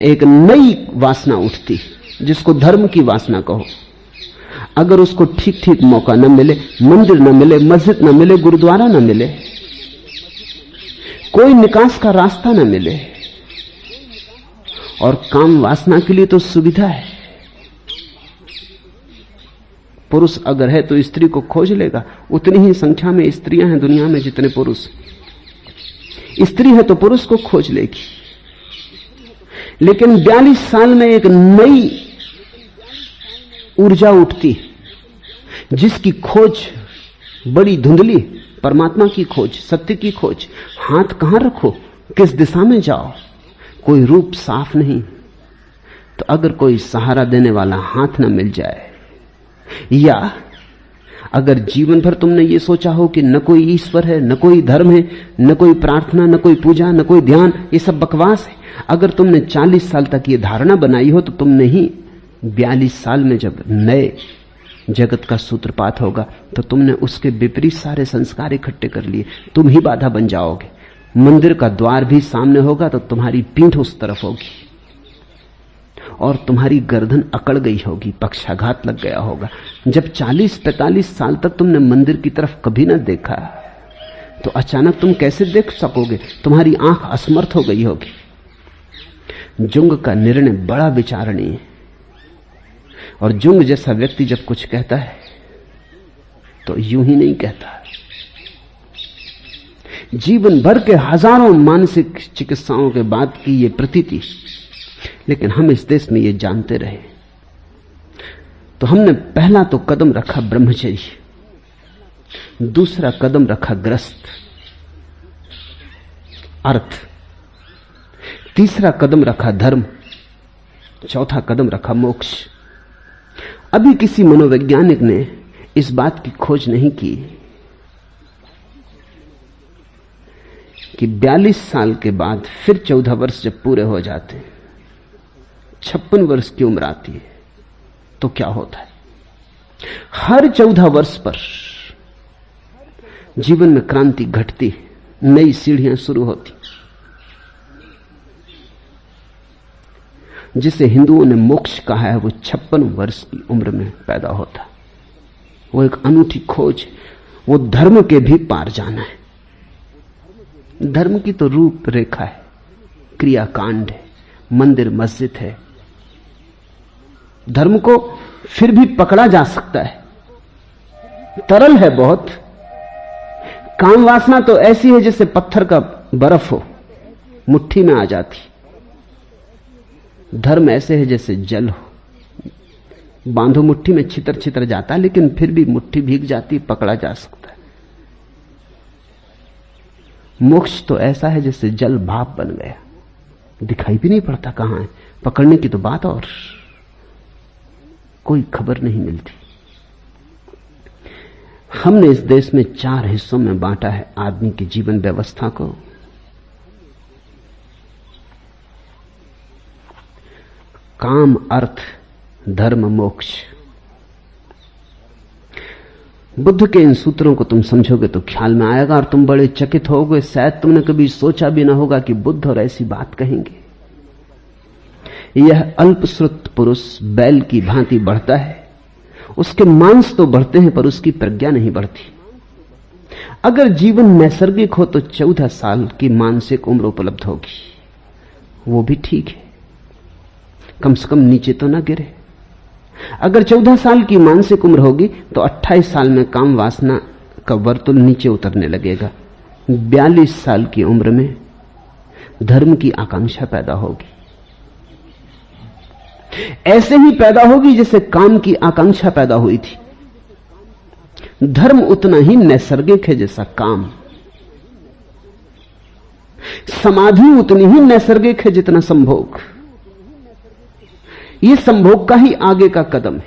एक नई वासना उठती जिसको धर्म की वासना कहो। अगर उसको ठीक ठीक मौका न मिले, मंदिर न मिले, मस्जिद न मिले, गुरुद्वारा न मिले, कोई निकास का रास्ता न मिले, और काम वासना के लिए तो सुविधा है। पुरुष अगर है तो स्त्री को खोज लेगा। उतनी ही संख्या में स्त्रियां हैं दुनिया में जितने पुरुष। स्त्री है तो पुरुष को खोज लेगी। लेकिन 42 साल में एक नई ऊर्जा उठती जिसकी खोज बड़ी धुंधली, परमात्मा की खोज, सत्य की खोज। हाथ कहां रखो, किस दिशा में जाओ, कोई रूप साफ नहीं। तो अगर कोई सहारा देने वाला हाथ न मिल जाए, या अगर जीवन भर तुमने ये सोचा हो कि न कोई ईश्वर है, न कोई धर्म है, न कोई प्रार्थना, न कोई पूजा, न कोई ध्यान, ये सब बकवास है, अगर तुमने 40 साल तक ये धारणा बनाई हो, तो तुमने ही 42 साल में जब नए जगत का सूत्रपात होगा तो तुमने उसके विपरीत सारे संस्कार इकट्ठे कर लिए। तुम ही बाधा बन जाओगे। मंदिर का द्वार भी सामने होगा तो तुम्हारी पीठ उस तरफ होगी और तुम्हारी गर्दन अकड़ गई होगी, पक्षाघात लग गया होगा। जब 40-45 साल तक तुमने मंदिर की तरफ कभी ना देखा तो अचानक तुम कैसे देख सकोगे? तुम्हारी आंख असमर्थ हो गई होगी। जुंग का निर्णय बड़ा विचारणीय है, और जुंग जैसा व्यक्ति जब कुछ कहता है तो यूं ही नहीं कहता। जीवन भर के हजारों मानसिक चिकित्साओं के बाद की ये प्रतीति, लेकिन हम इस देश में ये जानते रहे। तो हमने पहला तो कदम रखा ब्रह्मचर्य, दूसरा कदम रखा ग्रस्त अर्थ, तीसरा कदम रखा धर्म, चौथा कदम रखा मोक्ष। अभी किसी मनोवैज्ञानिक ने इस बात की खोज नहीं की कि 42 साल के बाद फिर 14 वर्ष जब पूरे हो जाते हैं, 56 वर्ष की उम्र आती है, तो क्या होता है? हर 14 वर्ष पर जीवन में क्रांति घटती है, नई सीढ़ियां शुरू होती। जिसे हिंदुओं ने मोक्ष कहा है, वो 56 वर्ष की उम्र में पैदा होता। वो एक अनूठी खोज, वो धर्म के भी पार जाना है। धर्म की तो रूप रेखा है, क्रियाकांड है, मंदिर मस्जिद है। धर्म को फिर भी पकड़ा जा सकता है, तरल है बहुत। काम वासना तो ऐसी है जैसे पत्थर का बर्फ हो, मुट्ठी में आ जाती। धर्म ऐसे है जैसे जल हो, बांधो मुट्ठी में छितर छितर जाता है, लेकिन फिर भी मुट्ठी भीग जाती, पकड़ा जा सकता है। मोक्ष तो ऐसा है जैसे जल भाप बन गया, दिखाई भी नहीं पड़ता कहां है, पकड़ने की तो बात और, कोई खबर नहीं मिलती। हमने इस देश में 4 हिस्सों में बांटा है आदमी की जीवन व्यवस्था को। काम, अर्थ, धर्म, मोक्ष। बुद्ध के इन सूत्रों को तुम समझोगे तो ख्याल में आएगा और तुम बड़े चकित होगे। शायद तुमने कभी सोचा भी ना होगा कि बुद्ध और ऐसी बात कहेंगे। यह अल्पश्रुत पुरुष बैल की भांति बढ़ता है, उसके मांस तो बढ़ते हैं पर उसकी प्रज्ञा नहीं बढ़ती। अगर जीवन नैसर्गिक हो तो 14 साल की मानसिक उम्र उपलब्ध होगी, वो भी ठीक है, कम से कम नीचे तो ना गिरे। अगर 14 साल की मानसिक उम्र होगी तो 28 साल में काम वासना का वर्तुल नीचे उतरने लगेगा। 42 साल की उम्र में धर्म की आकांक्षा पैदा होगी, ऐसे ही पैदा होगी जैसे काम की आकांक्षा पैदा हुई थी। धर्म उतना ही नैसर्गिक है जैसा काम, समाधि उतनी ही नैसर्गिक है जितना संभोग। यह संभोग का ही आगे का कदम है,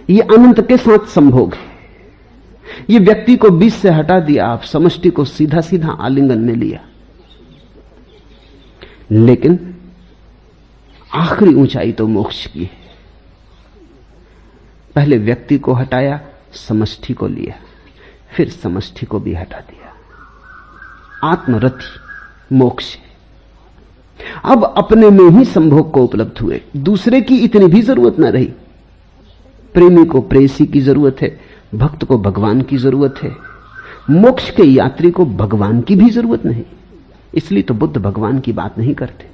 यह अनंत के साथ संभोग है। यह व्यक्ति को बीच से हटा दिया, आप समष्टि को सीधा सीधा आलिंगन में लिया, लेकिन आखिरी ऊंचाई तो मोक्ष की है। पहले व्यक्ति को हटाया, समष्टि को लिया, फिर समष्टि को भी हटा दिया। आत्मरति मोक्ष है। अब अपने में ही संभोग को उपलब्ध हुए, दूसरे की इतनी भी जरूरत ना रही। प्रेमी को प्रेयसी की जरूरत है, भक्त को भगवान की जरूरत है, मोक्ष के यात्री को भगवान की भी जरूरत नहीं। इसलिए तो बुद्ध भगवान की बात नहीं करते,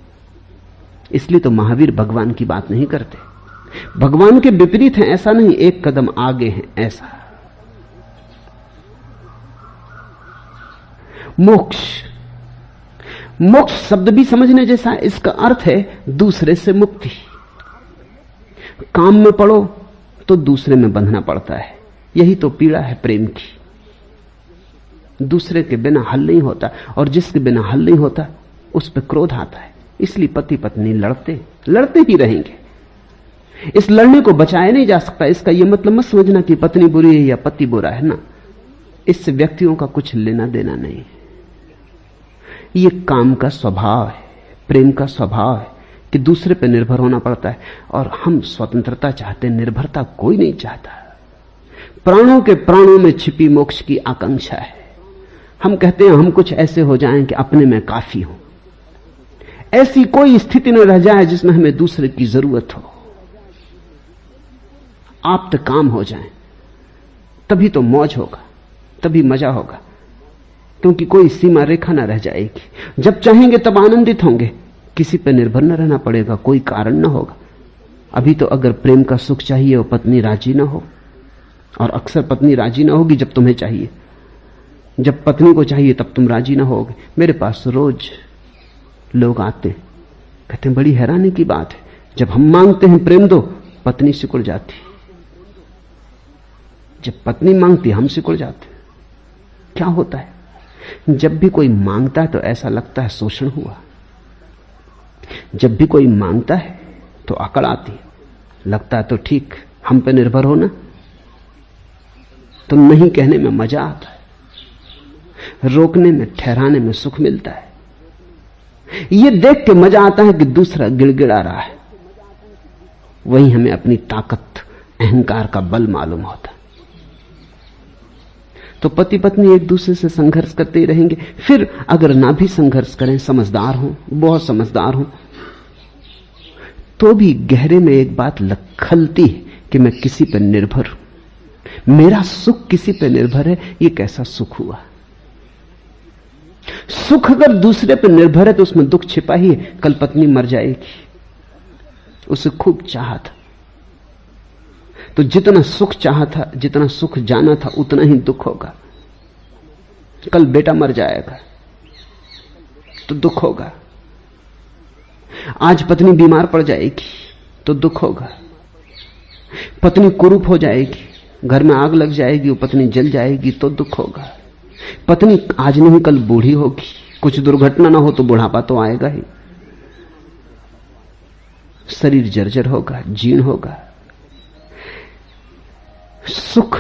इसलिए तो महावीर भगवान की बात नहीं करते। भगवान के विपरीत हैं ऐसा नहीं, एक कदम आगे हैं ऐसा। मोक्ष, मोक्ष शब्द भी समझने जैसा। इसका अर्थ है दूसरे से मुक्ति। काम में पड़ो तो दूसरे में बंधना पड़ता है, यही तो पीड़ा है प्रेम की। दूसरे के बिना हल नहीं होता, और जिसके बिना हल नहीं होता उस पर क्रोध आता है। इसलिए पति पत्नी लड़ते ही रहेंगे। इस लड़ने को बचाया नहीं जा सकता। इसका यह मतलब मत समझना कि पत्नी बुरी है या पति बुरा है ना, इससे व्यक्तियों का कुछ लेना देना नहीं है। यह काम का स्वभाव है, प्रेम का स्वभाव है कि दूसरे पर निर्भर होना पड़ता है। और हम स्वतंत्रता चाहते, निर्भरता कोई नहीं चाहता। प्राणों के प्राणों में छिपी मोक्ष की आकांक्षा है। हम कहते हैं हम कुछ ऐसे हो जाएं कि अपने में काफी हो। ऐसी कोई स्थिति न रह जाए जिसमें हमें दूसरे की जरूरत हो। आप तो काम हो जाएं, तभी तो मौज होगा, तभी मजा होगा, क्योंकि कोई सीमा रेखा ना रह जाएगी। जब चाहेंगे तब आनंदित होंगे, किसी पर निर्भर न रहना पड़ेगा, कोई कारण न होगा। अभी तो अगर प्रेम का सुख चाहिए और पत्नी राजी ना हो, और अक्सर पत्नी राजी ना होगी जब तुम्हें चाहिए, जब पत्नी को चाहिए तब तुम राजी ना होगे। मेरे पास रोज लोग आते हैं, कहते हैं बड़ी हैरानी की बात है, जब हम मांगते हैं प्रेम दो, पत्नी सिकुड़ जाती, जब पत्नी मांगती हम सिकुड़ जाते। क्या होता है? जब भी कोई मांगता है तो ऐसा लगता है शोषण हुआ, जब भी कोई मांगता है तो अकड़ आती, लगता है तो ठीक हम पे निर्भर हो ना। तो नहीं कहने में मजा आता है, रोकने में, ठहराने में सुख मिलता है। यह देख के मजा आता है कि दूसरा गिड़गिड़ा रहा है, वही हमें अपनी ताकत, अहंकार का बल मालूम होता। तो पति पत्नी एक दूसरे से संघर्ष करते ही रहेंगे। फिर अगर ना भी संघर्ष करें, समझदार हो, बहुत समझदार हो, तो भी गहरे में एक बात खलती है कि मैं किसी पर निर्भर हूं, मेरा सुख किसी पर निर्भर है। ये कैसा सुख हुआ? सुख अगर दूसरे पर निर्भर है तो उसमें दुख छिपा ही है। कल पत्नी मर जाएगी, उसे खूब चाहा था, तो जितना सुख चाहा था, जितना सुख जाना था, उतना ही दुख होगा। कल बेटा मर जाएगा तो दुख होगा। आज पत्नी बीमार पड़ जाएगी तो दुख होगा। पत्नी कुरूप हो जाएगी, घर में आग लग जाएगी, वो पत्नी जल जाएगी तो दुख होगा। पत्नी आज नहीं कल बूढ़ी होगी, कुछ दुर्घटना ना हो तो बुढ़ापा तो आएगा ही, शरीर जर्जर होगा, जीर्ण होगा। सुख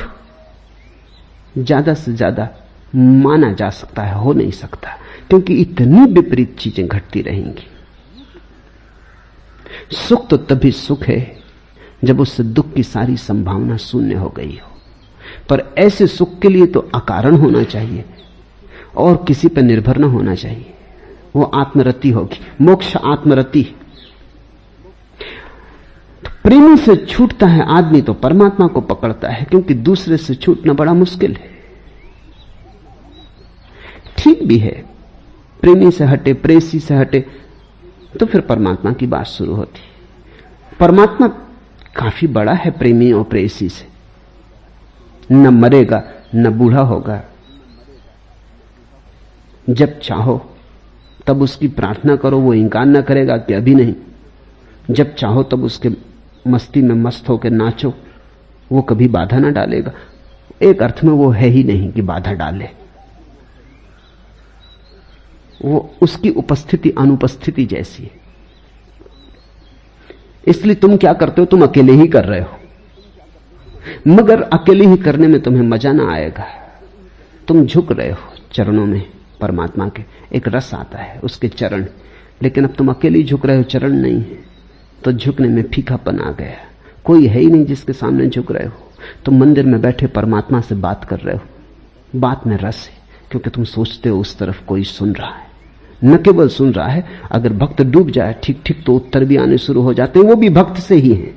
ज्यादा से ज्यादा माना जा सकता है, हो नहीं सकता, क्योंकि इतनी विपरीत चीजें घटती रहेंगी। सुख तो तभी सुख है जब उससे दुख की सारी संभावना शून्य हो गई हो। पर ऐसे सुख के लिए तो अकारण होना चाहिए और किसी पर निर्भर न होना चाहिए। वो आत्मरति होगी, मोक्ष आत्मरति। प्रेमी से छूटता है आदमी तो परमात्मा को पकड़ता है, क्योंकि दूसरे से छूटना बड़ा मुश्किल है। ठीक भी है, प्रेमी से हटे, प्रेयसी से हटे तो फिर परमात्मा की बात शुरू होती। परमात्मा काफी बड़ा है प्रेमी और प्रेयसी से, न मरेगा न बूढ़ा होगा। जब चाहो तब उसकी प्रार्थना करो, वो इंकार न करेगा कि अभी नहीं। जब चाहो तब उसके मस्ती में मस्त होकर नाचो, वो कभी बाधा ना डालेगा। एक अर्थ में वो है ही नहीं कि बाधा डाले, वो उसकी उपस्थिति अनुपस्थिति जैसी है। इसलिए तुम क्या करते हो? तुम अकेले ही कर रहे हो, मगर अकेले ही करने में तुम्हें मजा ना आएगा। तुम झुक रहे हो चरणों में परमात्मा के, एक रस आता है उसके चरण, लेकिन अब तुम अकेले झुक रहे हो, चरण नहीं है, तो झुकने में फीकापन आ गया। कोई है ही नहीं जिसके सामने झुक रहे हो। तुम मंदिर में बैठे परमात्मा से बात कर रहे हो, बात में रस है, क्योंकि तुम सोचते हो उस तरफ कोई सुन रहा है, न केवल सुन रहा है, अगर भक्त डूब जाए ठीक ठीक तो उत्तर भी आने शुरू हो जाते हैं। वो भी भक्त से ही है,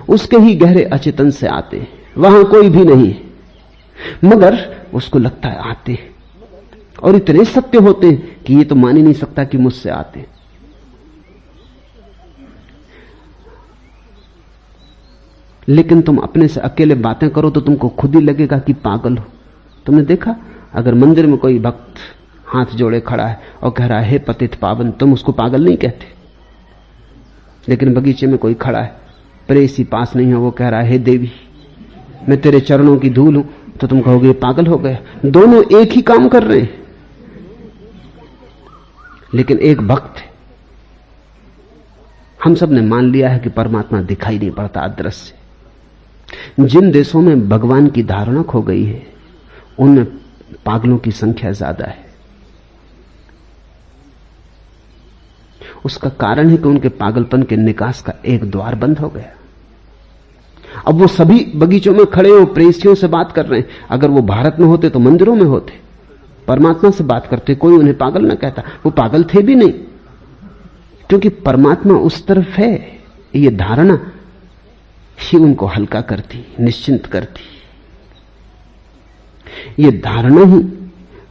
उसके ही गहरे अचेतन से आते हैं, वहां कोई भी नहीं है, मगर उसको लगता है आते हैं, और इतने सत्य होते हैं कि ये तो मान ही नहीं सकता कि मुझसे आते। लेकिन तुम अपने से अकेले बातें करो तो तुमको खुद ही लगेगा कि पागल हो। तुमने देखा, अगर मंदिर में कोई भक्त हाथ जोड़े खड़ा है और कह रहा है हे पतित पावन, तुम उसको पागल नहीं कहते। लेकिन बगीचे में कोई खड़ा है, प्रेसी पास नहीं है, वो कह रहा है हे देवी मैं तेरे चरणों की धूल हूं, तो तुम कहोगे पागल हो गया। दोनों एक ही काम कर रहे हैं, लेकिन एक भक्त है। हम सब ने मान लिया है कि परमात्मा दिखाई नहीं पड़ता अदृश्य। जिन देशों में भगवान की धारणा खो गई है उनमें पागलों की संख्या ज्यादा है। उसका कारण है कि उनके पागलपन के निकास का एक द्वार बंद हो गया। अब वो सभी बगीचों में खड़े हो प्रेसियों से बात कर रहे हैं। अगर वो भारत में होते तो मंदिरों में होते, परमात्मा से बात करते, कोई उन्हें पागल न कहता। वो पागल थे भी नहीं, क्योंकि परमात्मा उस तरफ है। ये धारणा ही उनको हल्का करती, निश्चिंत करती। ये धारणा ही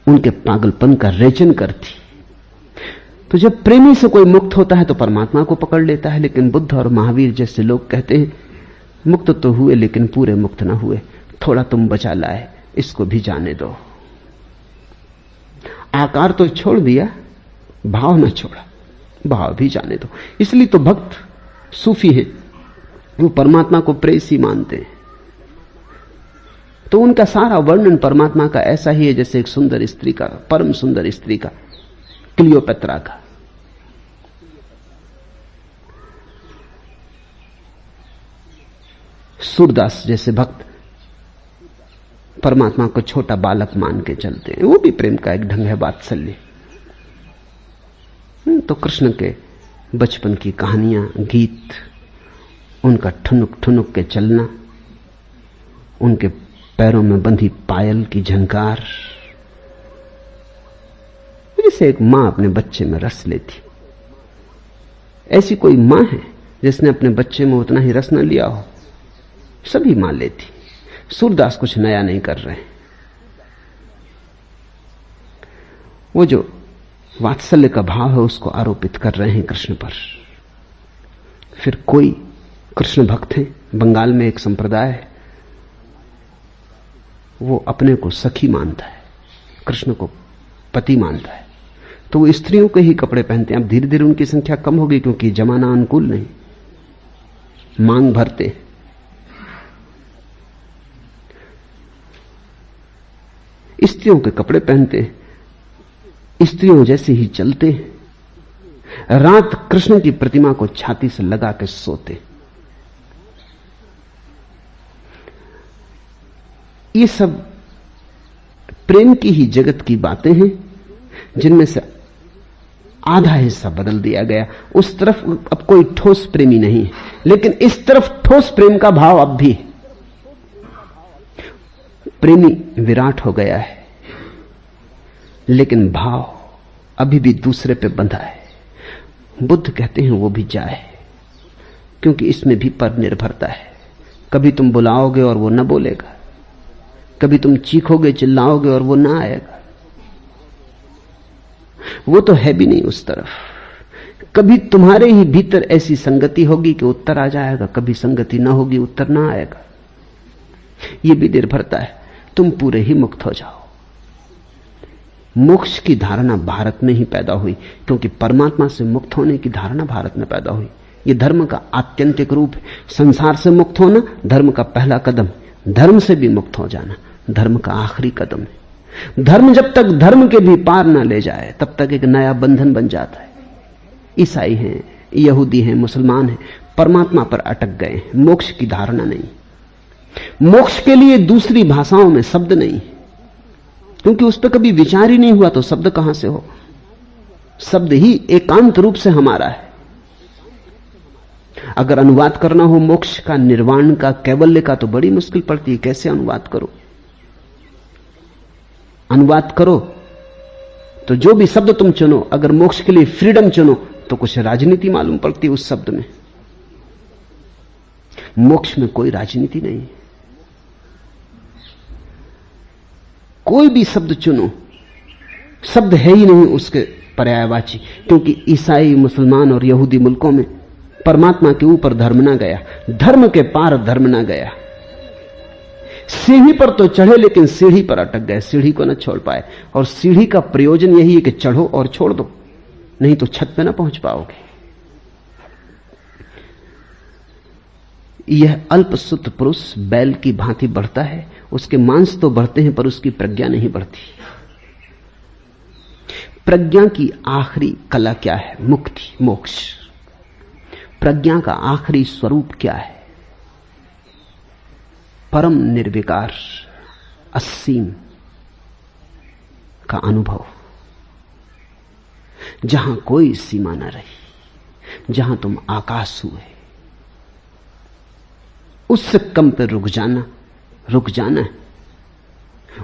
उनके पागलपन का रेचन करती। तो जब प्रेमी से कोई मुक्त होता है तो परमात्मा को पकड़ लेता है। लेकिन बुद्ध और महावीर जैसे लोग कहते हैं मुक्त तो हुए लेकिन पूरे मुक्त ना हुए, थोड़ा तुम बचा लाए, इसको भी जाने दो। आकार तो छोड़ दिया, भाव न छोड़ा, भाव भी जाने दो। इसलिए तो भक्त सूफी हैं, वो परमात्मा को प्रेसी मानते हैं। तो उनका सारा वर्णन परमात्मा का ऐसा ही है जैसे एक सुंदर स्त्री का, परम सुंदर स्त्री का, क्लियोपेत्रा का। सूरदास जैसे भक्त परमात्मा को छोटा बालक मान के चलते हैं। वो भी प्रेम का एक ढंग है, वात्सल्य। तो कृष्ण के बचपन की कहानियां, गीत, उनका ठुनुक ठुनुक के चलना, उनके पैरों में बंधी पायल की झनकार, जैसे एक मां अपने बच्चे में रस लेती। ऐसी कोई मां है जिसने अपने बच्चे में उतना ही रस न लिया हो? सभी मां लेती। सूरदास कुछ नया नहीं कर रहे हैं। वो जो वात्सल्य का भाव है उसको आरोपित कर रहे हैं कृष्ण पर। फिर कोई कृष्ण भक्त हैं, बंगाल में एक संप्रदाय है, वो अपने को सखी मानता है, कृष्ण को पति मानता है। तो वो स्त्रियों के ही कपड़े पहनते हैं। अब धीरे धीरे उनकी संख्या कम हो गई क्योंकि जमाना अनुकूल नहीं, मांग भरते। स्त्रियों के कपड़े पहनते, स्त्रियों जैसे ही चलते, रात कृष्ण की प्रतिमा को छाती से लगा के सोते। ये सब प्रेम की ही जगत की बातें हैं जिनमें से आधा हिस्सा बदल दिया गया। उस तरफ अब कोई ठोस प्रेमी नहीं है, लेकिन इस तरफ ठोस प्रेम का भाव अब भी। प्रेमी विराट हो गया है, लेकिन भाव अभी भी दूसरे पे बंधा है। बुद्ध कहते हैं वो भी जाए, क्योंकि इसमें भी पर निर्भरता है। कभी तुम बुलाओगे और वो न बोलेगा, कभी तुम चीखोगे चिल्लाओगे और वो ना आएगा। वो तो है भी नहीं उस तरफ। कभी तुम्हारे ही भीतर ऐसी संगति होगी कि उत्तर आ जाएगा, कभी संगति ना होगी, उत्तर ना आएगा। ये भी निर्भरता है। तुम पूरे ही मुक्त हो जाओ। मोक्ष की धारणा भारत में ही पैदा हुई, क्योंकि परमात्मा से मुक्त होने की धारणा भारत में पैदा हुई। ये धर्म का आत्यंतिक रूप है। संसार से मुक्त होना धर्म का पहला कदम, धर्म से भी मुक्त हो जाना धर्म का आखिरी कदम है। धर्म जब तक धर्म के भी पार ना ले जाए तब तक एक नया बंधन बन जाता है। ईसाई हैं, यहूदी हैं, मुसलमान हैं, परमात्मा पर अटक गए हैं, मोक्ष की धारणा नहीं। मोक्ष के लिए दूसरी भाषाओं में शब्द नहीं, क्योंकि उस पर कभी विचार ही नहीं हुआ, तो शब्द कहां से हो? शब्द ही एकांत रूप से हमारा है। अगर अनुवाद करना हो मोक्ष का, निर्वाण का, कैवल्य का, तो बड़ी मुश्किल पड़ती है। कैसे अनुवाद करो? अनुवाद करो तो जो भी शब्द तुम चुनो, अगर मोक्ष के लिए फ्रीडम चुनो तो कुछ राजनीति मालूम पड़ती उस शब्द में। मोक्ष में कोई राजनीति नहीं। कोई भी शब्द चुनो, शब्द है ही नहीं उसके पर्यायवाची, क्योंकि ईसाई, मुसलमान और यहूदी मुल्कों में परमात्मा के ऊपर धर्म ना गया, धर्म के पार धर्म ना गया। सीढ़ी पर तो चढ़े लेकिन सीढ़ी पर अटक गए, सीढ़ी को न छोड़ पाए। और सीढ़ी का प्रयोजन यही है कि चढ़ो और छोड़ दो, नहीं तो छत पे ना पहुंच पाओगे। यह अल्पसुत पुरुष बैल की भांति बढ़ता है, उसके मांस तो बढ़ते हैं पर उसकी प्रज्ञा नहीं बढ़ती। प्रज्ञा की आखिरी कला क्या है? मुक्ति, मोक्ष। प्रज्ञा का आखिरी स्वरूप क्या है? परम निर्विकार, असीम का अनुभव, जहां कोई सीमा न रही, जहां तुम आकाश हुए। उससे कम पे रुक जाना है।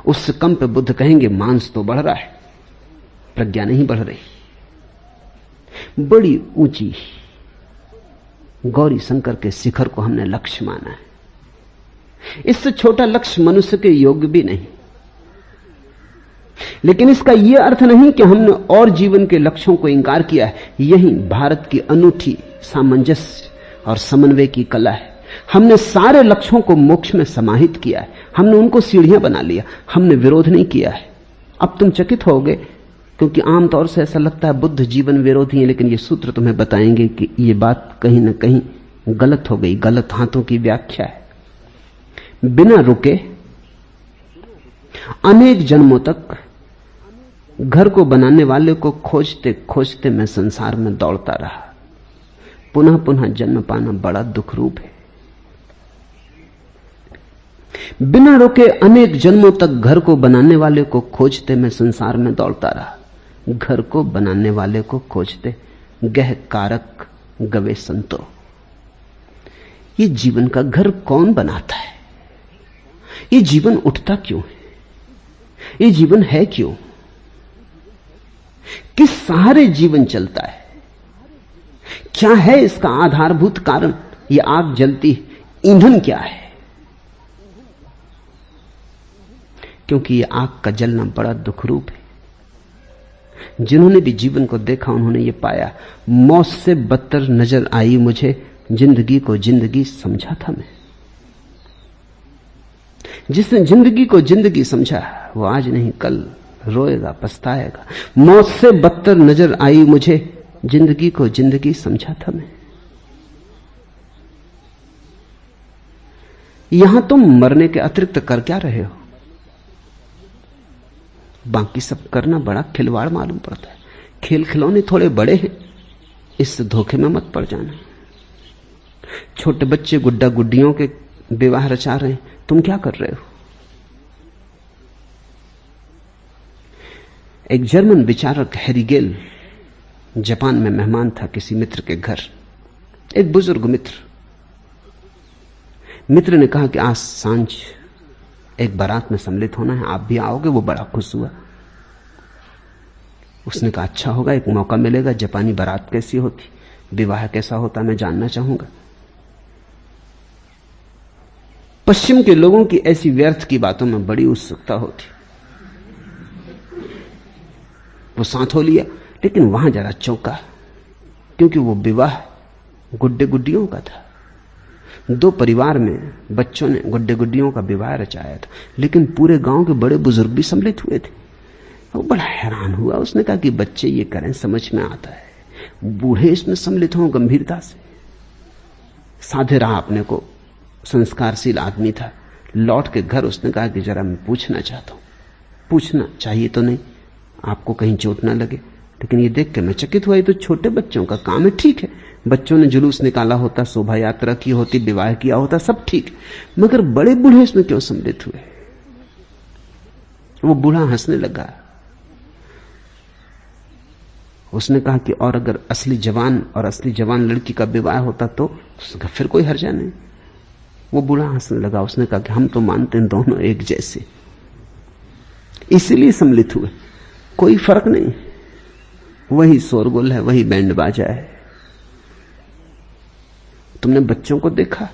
उससे कम पे बुद्ध कहेंगे मांस तो बढ़ रहा है, प्रज्ञा नहीं बढ़ रही। बड़ी ऊंची गौरी शंकर के शिखर को हमने लक्ष्य माना है। इससे छोटा लक्ष्य मनुष्य के योग्य भी नहीं। लेकिन इसका यह अर्थ नहीं कि हमने और जीवन के लक्ष्यों को इंकार किया है। यही भारत की अनूठी सामंजस्य और समन्वय की कला है। हमने सारे लक्ष्यों को मोक्ष में समाहित किया है, हमने उनको सीढ़ियां बना लिया, हमने विरोध नहीं किया है। अब तुम चकित होगे, क्योंकि आमतौर से ऐसा लगता है बुद्ध जीवन विरोधी है, लेकिन ये सूत्र तुम्हें बताएंगे कि ये बात कहीं ना कहीं गलत हो गई, गलत हाथों की व्याख्या है। बिना रुके अनेक जन्मों तक घर को बनाने वाले को खोजते खोजते मैं संसार में दौड़ता रहा। पुनः पुनः जन्म पाना बड़ा दुख रूप है। बिना रुके अनेक जन्मों तक घर को बनाने वाले को खोजते मैं संसार में दौड़ता रहा। घर को बनाने वाले को खोजते गह कारक गवे संतो। ये जीवन का घर कौन बनाता है? ये जीवन उठता क्यों है? ये जीवन है क्यों? किस सहारे जीवन चलता है? क्या है इसका आधारभूत कारण? ये आग जलती, ईंधन क्या है? क्योंकि ये आग का जलना बड़ा दुख रूप है। जिन्होंने भी जीवन को देखा उन्होंने ये पाया, मौत से बदतर नजर आई मुझे, जिंदगी को जिंदगी समझा था मैं। जिसने जिंदगी को जिंदगी समझा वो आज नहीं कल रोएगा, पछताएगा। मौत से बदतर नजर आई मुझे, जिंदगी को जिंदगी समझा था मैं। यहां तुम मरने के अतिरिक्त कर क्या रहे हो? बाकी सब करना बड़ा खिलवाड़ मालूम पड़ता है। खेल खिलौने थोड़े बड़े हैं, इस धोखे में मत पड़ जाना। छोटे बच्चे गुड्डा गुड्डियों के विवाह रचा रहे हैं, तुम क्या कर रहे हो? एक जर्मन विचारक हेरिगेल जापान में मेहमान था किसी मित्र के घर। एक बुजुर्ग मित्र ने कहा कि आज सांझ एक बारात में सम्मिलित होना है, आप भी आओगे? वो बड़ा खुश हुआ। उसने कहा अच्छा होगा, एक मौका मिलेगा। जापानी बारात कैसी होती, विवाह कैसा होता, मैं जानना चाहूंगा। पश्चिम के लोगों की ऐसी व्यर्थ की बातों में बड़ी उत्सुकता होती। वो साथ हो लिया, लेकिन वहां जरा चौंका, क्योंकि वो विवाह गुड्डे गुड्डियों का था। दो परिवार में बच्चों ने गुड्डे गुड्डियों का विवाह रचाया था, लेकिन पूरे गांव के बड़े बुजुर्ग भी सम्मिलित हुए थे। वो बड़ा हैरान हुआ। उसने कहा कि बच्चे ये करें, समझ में आता है, बूढ़े इसमें सम्मिलित हों गंभीरता से। साधे रहा अपने को, संस्कारशील आदमी था। लौट के घर उसने कहा कि जरा मैं पूछना चाहता हूं। पूछना चाहिए तो नहीं, आपको कहीं चोट ना लगे, लेकिन ये देख के मैं चकित हुआ। ये तो छोटे बच्चों का काम है, ठीक है, बच्चों ने जुलूस निकाला होता, शोभा यात्रा की होती, विवाह किया होता, सब ठीक, मगर बड़े बूढ़े इसमें क्यों सम्मिलित हुए? वो बूढ़ा हंसने लगा। उसने कहा कि और अगर असली जवान लड़की का विवाह होता तो फिर कोई हर्जा नहीं। वो बूढ़ा हंसने लगा। उसने कहा कि हम तो मानते हैं दोनों एक जैसे, इसीलिए सम्मिलित हुए, कोई फर्क नहीं। वही शोरगुल है, वही बैंड बाजा है। तुमने बच्चों को देखा,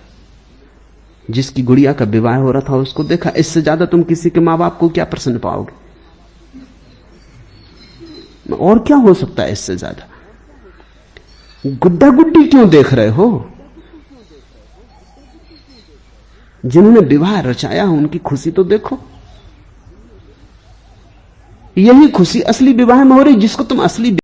जिसकी गुड़िया का विवाह हो रहा था उसको देखा। इससे ज्यादा तुम किसी के मां बाप को क्या प्रसन्न पाओगे? और क्या हो सकता है इससे ज्यादा? गुड्डा गुड्डी क्यों देख रहे हो? जिन्होंने विवाह रचाया उनकी खुशी तो देखो। यही खुशी असली विवाह में हो रही, जिसको तुम असली